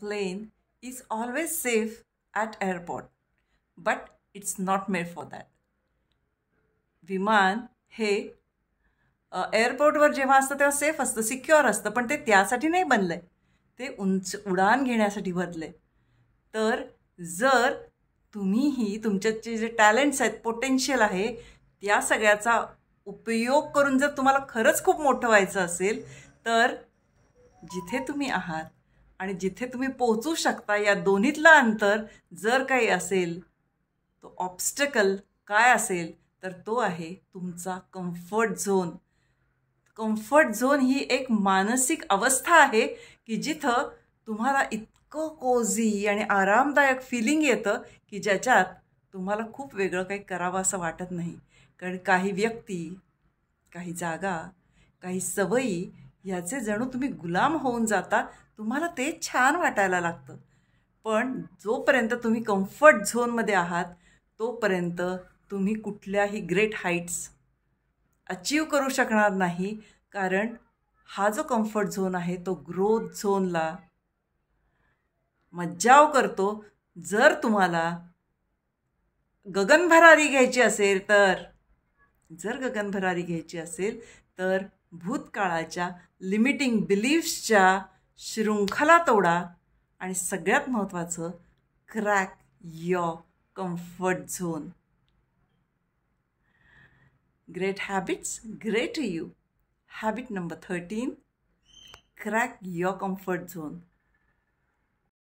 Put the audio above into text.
plane is always safe at airport, but it's not made for that. विमान हे एअरपोर्टवर जेव्हा असतं तेव्हा सेफ असतं, सिक्युअर असतं, पण ते त्यासाठी नाही बनलं आहे. ते उंच उडान घेण्यासाठी बनलं आहे. तर जर तुम्हीही तुमच्याचे जे टॅलेंट्स आहेत, पोटेन्शियल आहे, त्या सगळ्याचा उपयोग करून जर तुम्हाला खरंच खूप मोठं व्हायचं असेल, तर जिथे तुम्ही आहात आणि जिथे तुम्ही पोहोचू शकता या दोन्हीतलं अंतर जर काही असेल, तो ऑब्स्टकल काय असेल तर तो आहे तुमचा कम्फर्ट झोन. कम्फर्ट झोन ही एक मानसिक अवस्था आहे की जिथं तुम्हाला इतकं कोझी आणि आरामदायक फिलिंग येतं की ज्याच्यात तुम्हाला खूप वेगळं काही करावं असं वाटत नाही. कारण काही व्यक्ती, काही जागा, काही सवयी ह्याचे जणू तुम्ही गुलाम होऊन जाता. तुम्हाला ते छान वाटायला लागतं. पण जोपर्यंत तुम्ही कम्फर्ट झोनमध्ये आहात तोपर्यंत तुम्ही कुठल्याही ग्रेट हाईट्स अचीव करू शकणार नाही. कारण हा जो कम्फर्ट झोन आहे तो ग्रोथ झोनला मज्जाव करतो. जर तुम्हाला गगनभरारी घ्यायची असेल तर भूतकाळाच्या लिमिटिंग बिलीफ्सच्या शृंखला तोडा आणि सगळ्यात महत्त्वाचं crack your comfort zone. Great habits, great to you. Habit number 13, crack your comfort zone.